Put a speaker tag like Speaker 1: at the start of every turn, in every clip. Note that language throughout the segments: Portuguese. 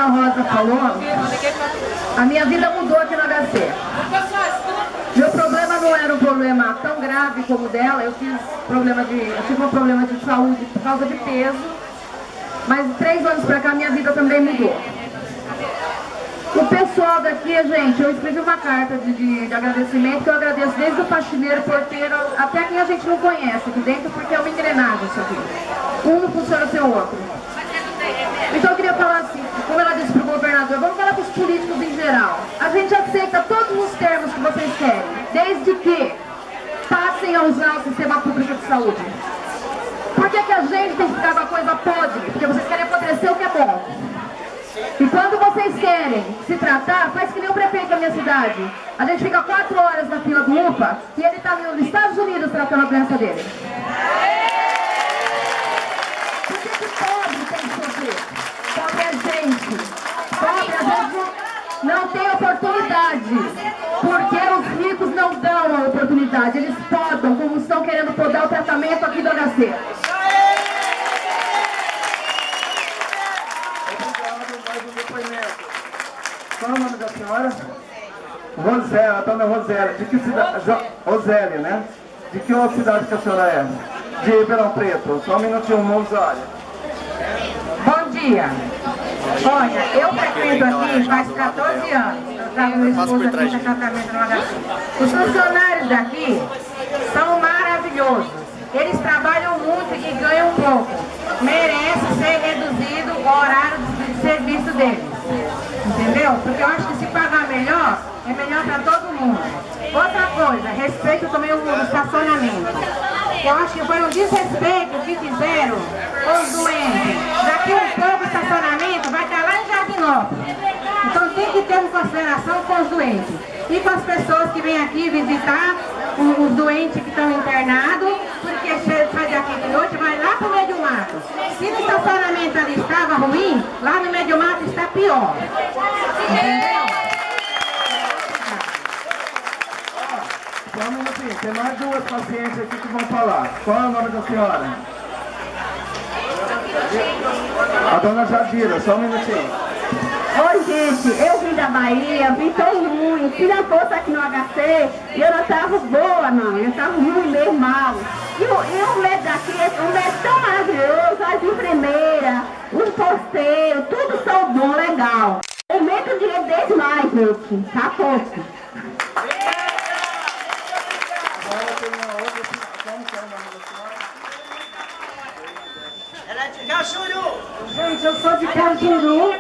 Speaker 1: Rosa falou, a minha vida mudou aqui no HC. Meu problema não era um problema tão grave como o dela, eu tive um problema de saúde por causa de peso, mas 3 anos pra cá minha vida também mudou. O pessoal daqui, gente, eu escrevi uma carta de agradecimento, que eu agradeço desde o faxineiro, porteiro, até quem a gente não conhece aqui dentro, porque é uma engrenagem isso aqui. Um não funciona sem o outro. Então eu queria falar assim, como ela disse para o governador, vamos falar para os políticos em geral. A gente aceita todos os termos que vocês querem, desde que passem a usar o sistema público de saúde. Por que a gente tem que ficar com a coisa podre? Porque vocês querem apodrecer o que é bom. E quando vocês querem se tratar, faz que nem o prefeito da minha cidade. A gente fica 4 horas na fila do UPA e ele está nos Estados Unidos tratando a doença dele. Por que pobre tem que sofrer? Pobre é gente. Pobre às vezes não tem oportunidade. Porque os ricos não dão a oportunidade. Eles podam, como estão querendo podar o tratamento aqui do HC.
Speaker 2: Qual é o nome da senhora? Rosela, dona Rosela. De que cidade? Roseli, né? De que outra cidade que a senhora é? De Ribeirão Preto. Só um minutinho, moço, olha.
Speaker 1: Bom dia. Olha, eu frequento aqui faz 14 anos. Eu trago meu esposo aqui no tratamento no HC. Os funcionários daqui são maravilhosos. Eles trabalham muito e ganham pouco. Merece ser reduzido o horário de serviço deles. Entendeu? Porque eu acho que se pagar melhor, é melhor para todo mundo. Outra coisa, respeito também o estacionamento. Eu acho que foi um desrespeito que fizeram com os doentes. Daqui um pouco o estacionamento vai estar lá em Jardinópolis. Então tem que ter uma consideração com os doentes. E com as pessoas que vêm aqui visitar os doentes que estão internados, porque sai daqui de noite, vai lá para o meio do mato. Se no estacionamento ali estava ruim, lá no meio do mato está pior. Entendeu?
Speaker 2: Só um minutinho, tem mais 2 pacientes aqui que vão falar. Qual é o nome da senhora? A dona Jadira, só um minutinho.
Speaker 1: Oi, gente, eu vim da Bahia, vim tão ruim. Se não fosse aqui no HC, eu não estava boa, não. Eu estava ruim, meio mal. E o médico daqui, um médico tão maravilhoso, as enfermeiras, os posteiros, tudo são bom, legal. Aumenta o dinheiro deles mais, gente. Tá pouco.
Speaker 2: Agora tem uma outra. Como que é o nome da senhora?
Speaker 3: Ela é de Cajuru.
Speaker 1: Gente, eu sou de Cajuru.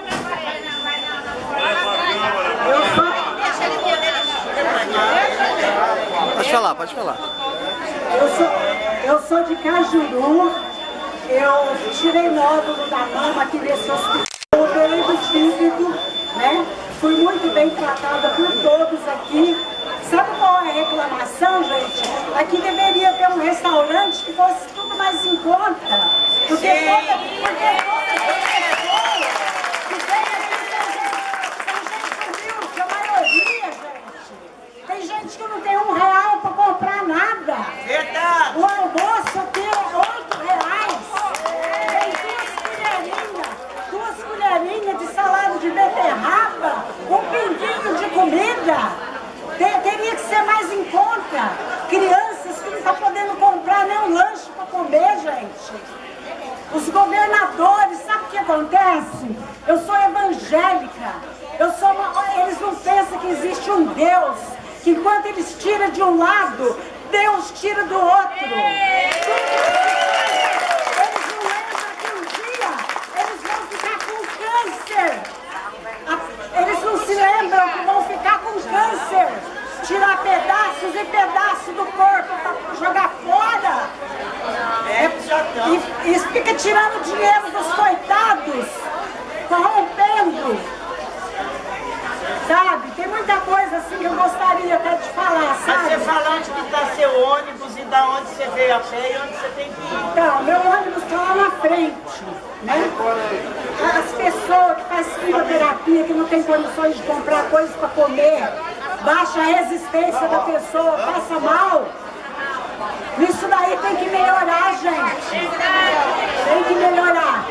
Speaker 4: Pode falar, pode falar.
Speaker 5: Eu sou de Cajuru, eu tirei nódulo da mama aqui nesse hospital, operei do fígado, né? Fui muito bem tratada por todos aqui. Sabe qual é a reclamação, gente? Aqui deveria ter um restaurante que fosse tudo mais em conta. Porque todas as pessoas que vêm aqui são gente humilde, a maioria, gente. Tem gente que não tem R$1 para comprar nada.
Speaker 3: Verdade.
Speaker 5: O almoço aqui é R$8. Tem 2 colherinhas de salada de beterraba, um pinguinho de comida. Teria que ser mais em conta. Crianças que não estão podendo comprar nem um lanche para comer, gente. Os governadores, sabe o que acontece? Eu sou evangélica. Eles não pensam que existe um Deus, que enquanto eles tiram de um lado, Deus tira do outro. Eles não lembram que um dia eles vão ficar com câncer. Eles não se lembram que vão ficar com câncer. Tirar pedaços e pedaços do corpo para jogar fora. E fica tirando dinheiro dos coitados, corrompendo. Sabe? Tem muita coisa assim que eu gostaria até de falar, sabe?
Speaker 3: Mas você fala onde que está seu ônibus e da onde você veio a pé e onde você tem que ir.
Speaker 5: Então, meu ônibus está lá na frente, né? As pessoas que fazem fisioterapia, que não tem condições de comprar coisas para comer, baixa a resistência da pessoa, passa mal. Isso daí tem que melhorar, gente. Tem que melhorar.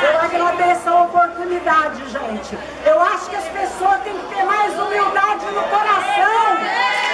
Speaker 5: Eu agradeço a oportunidade. oportunidade, gente. Eu acho que as pessoas têm que ter mais humildade no coração.